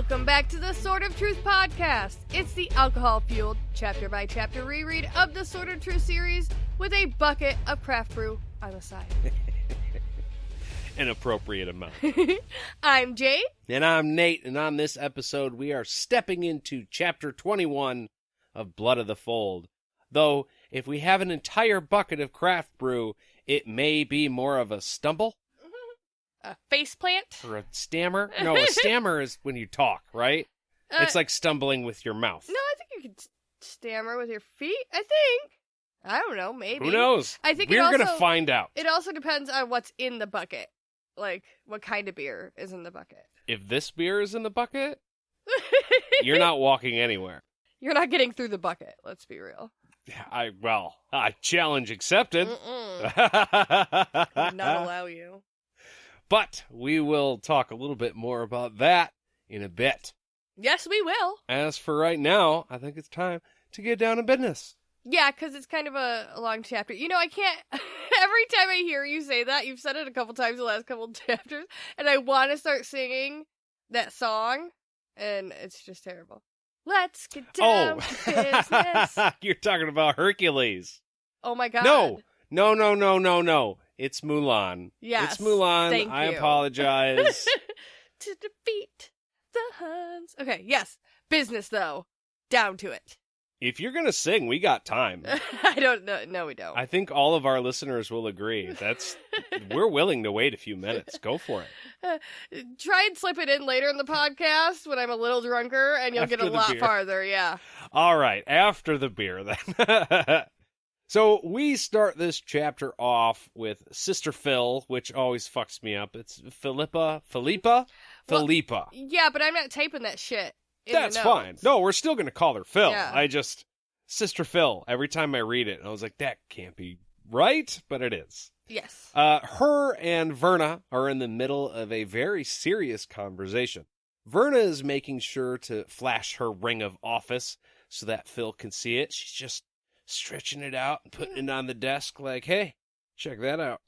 Welcome back to the Sword of Truth podcast. It's the alcohol-fueled, chapter-by-chapter reread of the Sword of Truth series with a bucket of craft brew on the side. An appropriate amount. I'm Jade. And I'm Nate, and on this episode we are stepping into chapter 21 of Blood of the Fold. Though, if we have an entire bucket of craft brew, it may be more of a stumble. A faceplant? Or a stammer? No, a stammer is when you talk, right? It's like stumbling with your mouth. No, I think you can stammer with your feet, I think. I don't know, maybe. Who knows? I think we're going to find out. It also depends on what's in the bucket. Like, what kind of beer is in the bucket. If this beer is in the bucket, you're not walking anywhere. You're not getting through the bucket, let's be real. Challenge accepted. Would not allow you. But we will talk a little bit more about that in a bit. Yes, we will. As for right now, I think it's time to get down to business. Yeah, because it's kind of a long chapter. You know, I can't... Every time I hear you say that, you've said it a couple times the last couple of chapters, and I want to start singing that song, and it's just terrible. Let's get down to business. You're talking about Hercules. Oh my god. No. It's Mulan. Yes. It's Mulan. Thank I you. apologize. To defeat the Huns. Okay, yes. Business, though. Down to it. If you're going to sing, we got time. I don't know. No, we don't. I think all of our listeners will agree. We're willing to wait a few minutes. Go for it. Try and slip it in later in the podcast when I'm a little drunker, and you'll get a lot farther, yeah. All right, after the beer, then. So we start this chapter off with Sister Phil, which always fucks me up. It's Philippa? Yeah, but I'm not typing that shit. That's fine. No, we're still going to call her Phil. Yeah. Sister Phil, every time I read it, I was like, that can't be right, but it is. Yes. Her and Verna are in the middle of a very serious conversation. Verna is making sure to flash her ring of office so that Phil can see it. She's just stretching it out and putting it on the desk like, hey, check that out.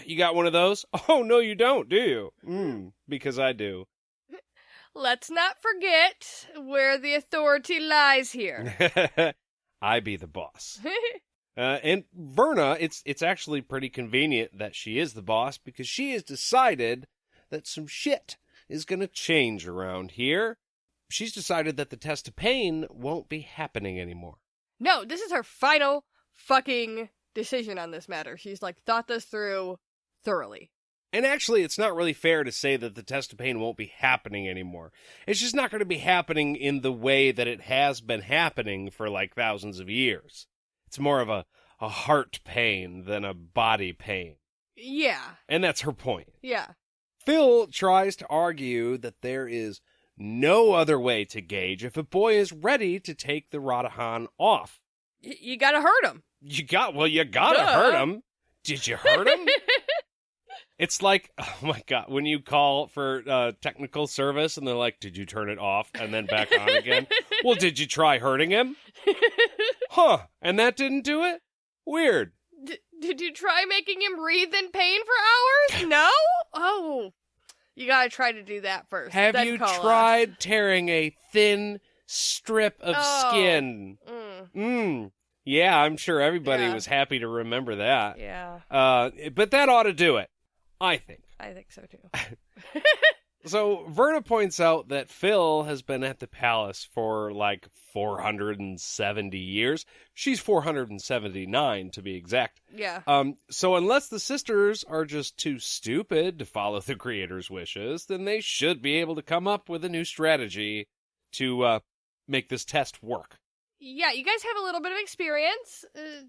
You got one of those? Oh, no, you don't, do you? Because I do. Let's not forget where the authority lies here. I be the boss. And Verna, it's actually pretty convenient that she is the boss because she has decided that some shit is going to change around here. She's decided that the test of pain won't be happening anymore. No, this is her final fucking decision on this matter. She's thought this through thoroughly. And actually, it's not really fair to say that the test of pain won't be happening anymore. It's just not going to be happening in the way that it has been happening for thousands of years. It's more of a heart pain than a body pain. Yeah. And that's her point. Yeah. Phil tries to argue that there is no other way to gauge if a boy is ready to take the Radahan off. You gotta hurt him. You gotta hurt him. Did you hurt him? It's like, oh my god, when you call for technical service and they're like, did you turn it off and then back on again? Well, did you try hurting him? Huh, and that didn't do it? Weird. Did you try making him writhe in pain for hours? No? Oh, you gotta try to do that first. Have you tried tearing a thin strip of skin? Yeah, I'm sure everybody was happy to remember that. Yeah. But that ought to do it. I think so too. So Verna points out that Phil has been at the palace for 470 years. She's 479 to be exact. Yeah. So unless the sisters are just too stupid to follow the creator's wishes, then they should be able to come up with a new strategy to make this test work. Yeah, you guys have a little bit of experience.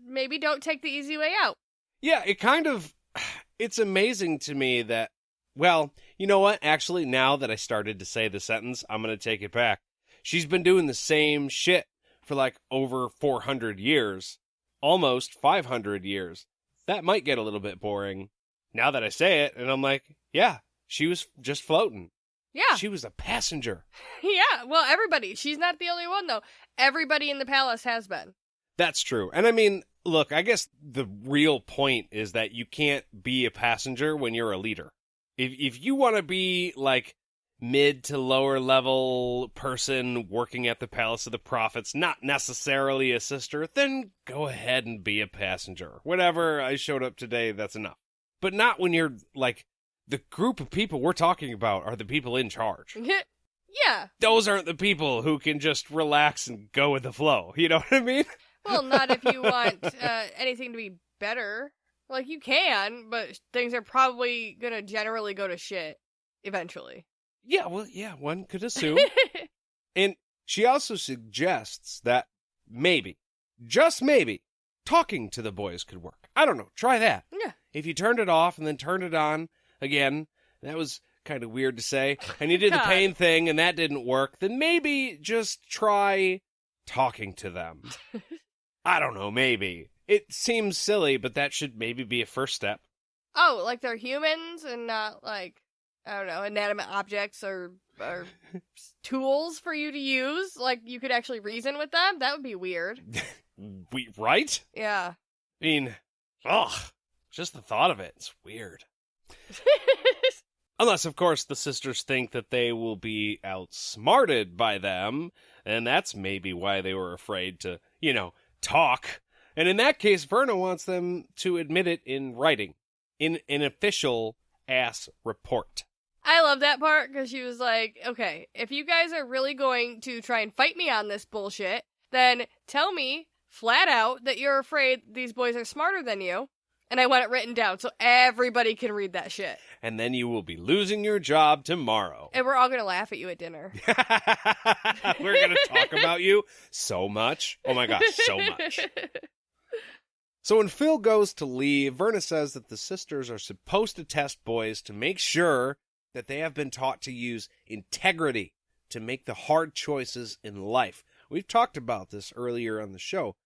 Maybe don't take the easy way out. Yeah, it's amazing to me that, well, you know what? Actually, now that I started to say the sentence, I'm going to take it back. She's been doing the same shit for over 400 years, almost 500 years. That might get a little bit boring now that I say it, and I'm like, yeah, she was just floating. Yeah. She was a passenger. Yeah, well, everybody. She's not the only one, though. Everybody in the palace has been. That's true. And I mean, look, I guess the real point is that you can't be a passenger when you're a leader. If you want to be mid to lower level person working at the Palace of the Prophets, not necessarily a sister, then go ahead and be a passenger. Whatever, I showed up today, that's enough. But not when you're, like, the group of people we're talking about are the people in charge. Yeah. Those aren't the people who can just relax and go with the flow. You know what I mean? Well, not if you want anything to be better. Like, you can, but things are probably gonna generally go to shit eventually. Yeah, well, yeah, one could assume. And she also suggests that maybe, just maybe, talking to the boys could work. I don't know. Try that. Yeah. If you turned it off and then turned it on again, that was kind of weird to say, and you did the pain thing and that didn't work, then maybe just try talking to them. I don't know, maybe. It seems silly, but that should maybe be a first step. Oh, like they're humans and not, like, I don't know, inanimate objects or tools for you to use? Like, you could actually reason with them? That would be weird. Right? Yeah. I mean, just the thought of it's weird. Unless, of course, the sisters think that they will be outsmarted by them, and that's maybe why they were afraid to, talk. And in that case, Verna wants them to admit it in writing, in an official-ass report. I love that part, because she was like, okay, if you guys are really going to try and fight me on this bullshit, then tell me, flat out, that you're afraid these boys are smarter than you. And I want it written down so everybody can read that shit. And then you will be losing your job tomorrow. And we're all going to laugh at you at dinner. We're going to talk about you so much. Oh my gosh, so much. So when Phil goes to leave, Verna says that the sisters are supposed to test boys to make sure that they have been taught to use integrity to make the hard choices in life. We've talked about this earlier on the show.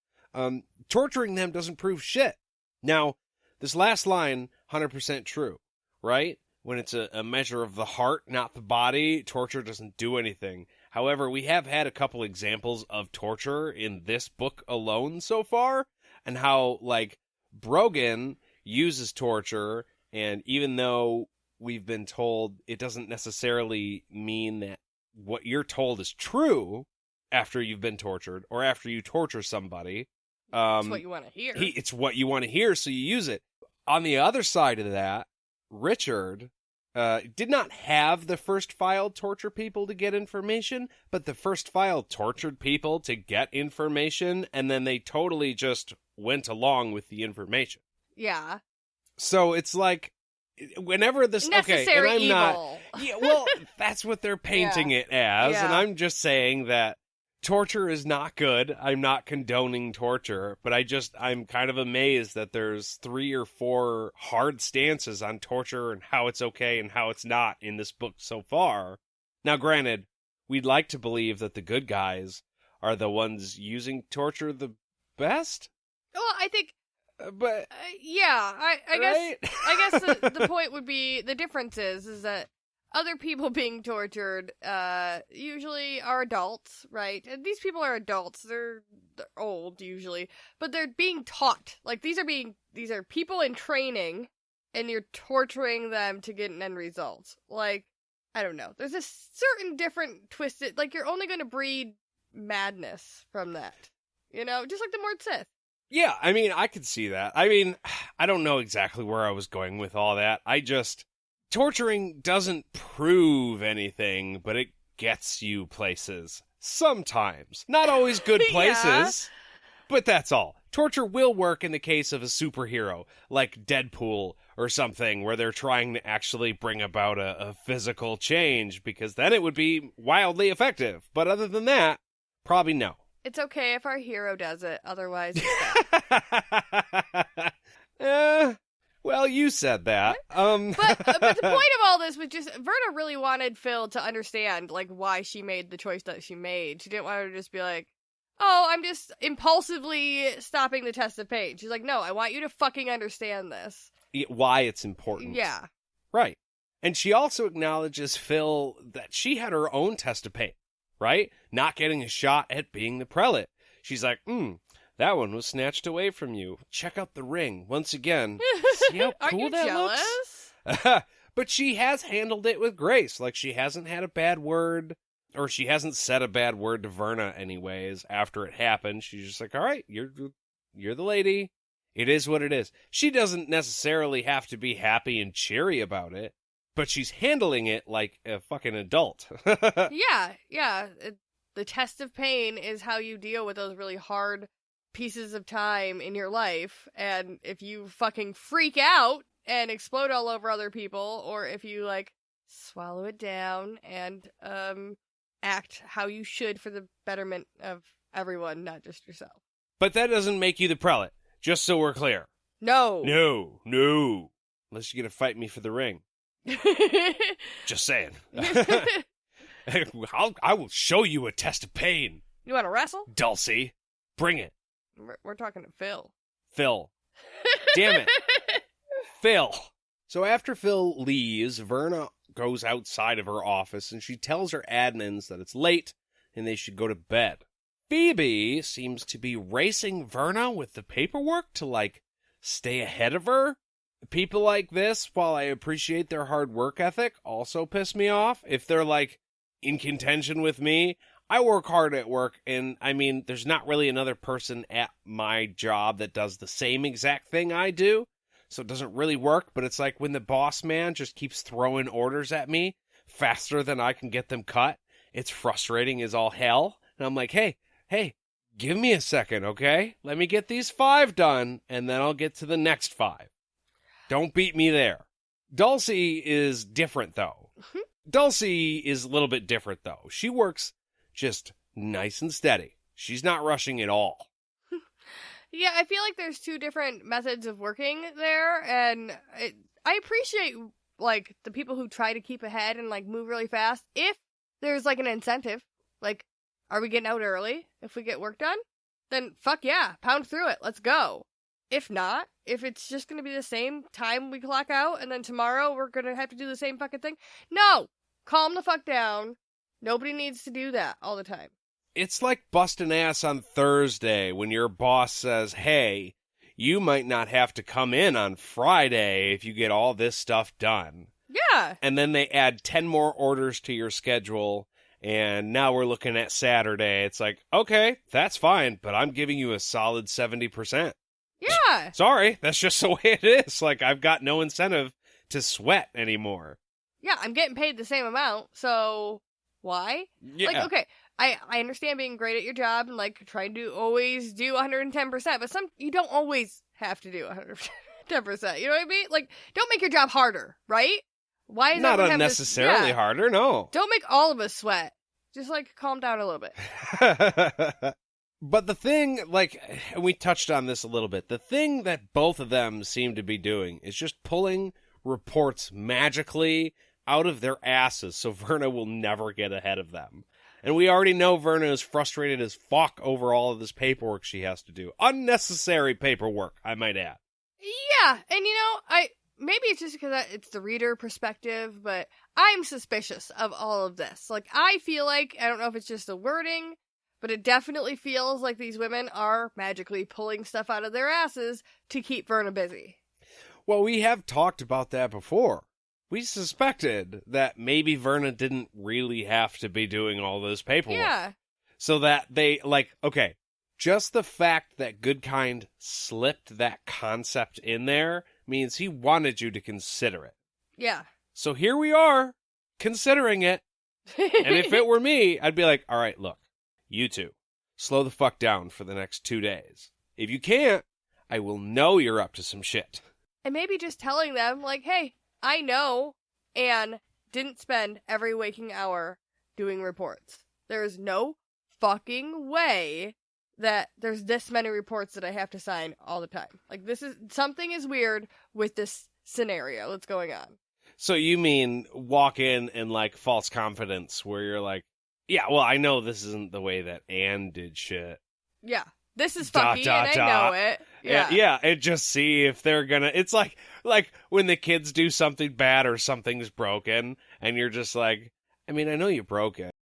Torturing them doesn't prove shit. Now, this last line, 100% true, right? When it's a measure of the heart, not the body, torture doesn't do anything. However, we have had a couple examples of torture in this book alone so far, and how, like, Brogan uses torture, and even though we've been told it doesn't necessarily mean that what you're told is true after you've been tortured, or after you torture somebody. It's what you want to hear. It's what you want to hear, so you use it. On the other side of that, Richard did not have the first file torture people to get information, but the first file tortured people to get information, and then they totally just went along with the information. Yeah. So it's like, whenever this... Necessary and I'm evil. Not, yeah, well, that's what they're painting it as, and I'm just saying that torture is not good. I'm not condoning torture, but I'm kind of amazed that there's 3 or 4 hard stances on torture and how it's okay and how it's not in this book so far. Now, granted, we'd like to believe that the good guys are the ones using torture the best. Well, I think, but yeah, right? I guess the point would be, the difference is that other people being tortured usually are adults, right? And these people are adults. They're old usually, but they're being taught. Like, these are people in training, and you're torturing them to get an end result. Like, I don't know. There's a certain different twisted, like, you're only going to breed madness from that. Just like the Mord Sith. Yeah, I mean, I could see that. I mean, I don't know exactly where I was going with all that. Torturing doesn't prove anything, but it gets you places. Sometimes. Not always good places, but that's all. Torture will work in the case of a superhero, like Deadpool or something, where they're trying to actually bring about a physical change, because then it would be wildly effective. But other than that, probably no. It's okay if our hero does it, otherwise Well, you said that. But the point of all this was just, Verna really wanted Phil to understand, like, why she made the choice that she made. She didn't want her to just be like, oh, I'm just impulsively stopping the test of pain. She's like, no, I want you to fucking understand this. Why it's important. Yeah. Right. And she also acknowledges, Phil, that she had her own test of pain, right? Not getting a shot at being the prelate. She's like, that one was snatched away from you. Check out the ring. Once again, see how cool that looks? But she has handled it with grace. Like, she hasn't had a bad word, or she hasn't said a bad word to Verna anyways after it happened. She's just like, all right, you're the lady. It is what it is. She doesn't necessarily have to be happy and cheery about it, but she's handling it like a fucking adult. Yeah. The test of pain is how you deal with those really hard pieces of time in your life. And if you fucking freak out and explode all over other people, or if you, like, swallow it down and act how you should for the betterment of everyone, not just yourself. But that doesn't make you the prelate, just so we're clear. No. Unless you're going to fight me for the ring. Just saying. I will show you a test of pain. You want to wrestle? Dulcie, bring it. We're talking to Phil. Phil. Damn it. Phil. So after Phil leaves, Verna goes outside of her office and she tells her admins that it's late and they should go to bed. Phoebe seems to be racing Verna with the paperwork to, like, stay ahead of her. People like this, while I appreciate their hard work ethic, also piss me off. If they're, like, in contention with me, I work hard at work, and, I mean, there's not really another person at my job that does the same exact thing I do, so it doesn't really work, but it's like when the boss man just keeps throwing orders at me faster than I can get them cut, it's frustrating as all hell, and I'm like, hey, give me a second, okay? Let me get these 5 done, and then I'll get to the next 5. Don't beat me there. Dulcie is different, though. Dulcie is a little bit different, though. She works just nice and steady. She's not rushing at all. Yeah, I feel like there's 2 different methods of working there, and I appreciate, like, the people who try to keep ahead and, like, move really fast. If there's, like, an incentive, like, are we getting out early if we get work done? Then fuck yeah, pound through it, let's go. If not, if it's just going to be the same time we clock out, and then tomorrow we're going to have to do the same fucking thing, no! Calm the fuck down. Nobody needs to do that all the time. It's like busting ass on Thursday when your boss says, hey, you might not have to come in on Friday if you get all this stuff done. Yeah. And then they add 10 more orders to your schedule, and now we're looking at Saturday. It's like, okay, that's fine, but I'm giving you a solid 70%. Yeah. Sorry, that's just the way it is. Like, I've got no incentive to sweat anymore. Yeah, I'm getting paid the same amount, so why? Yeah. Like, okay, I understand being great at your job and, like, trying to always do 110%, but you don't always have to do 110%, you know what I mean? Like, don't make your job harder, right? Why is not everyone unnecessarily harder, no. Don't make all of us sweat. Just, like, calm down a little bit. But the thing, like, and we touched on this a little bit, the thing that both of them seem to be doing is just pulling reports magically out of their asses so Verna will never get ahead of them. And we already know Verna is frustrated as fuck over all of this paperwork she has to do. Unnecessary paperwork, I might add. Yeah, and you know, maybe it's just because it's the reader perspective, but I'm suspicious of all of this. Like, I feel like, I don't know if it's just the wording, but it definitely feels like these women are magically pulling stuff out of their asses to keep Verna busy. Well, we have talked about that before. We suspected that maybe Verna didn't really have to be doing all this paperwork. Yeah. So that they, like, okay, just the fact that Goodkind slipped that concept in there means he wanted you to consider it. Yeah. So here we are, considering it. And if it were me, I'd be like, all right, look, you two, slow the fuck down for the next 2 days. If you can't, I will know you're up to some shit. And maybe just telling them, like, hey, I know Anne didn't spend every waking hour doing reports. There is no fucking way that there's this many reports that I have to sign all the time. Like, something is weird with this scenario that's going on. So you mean walk in and, like, false confidence where you're like, yeah, well, I know this isn't the way that Anne did shit. Yeah. This is funky, and I know it. Yeah. And just see if they're gonna... It's like when the kids do something bad or something's broken, and you're just like, I mean, I know you broke it.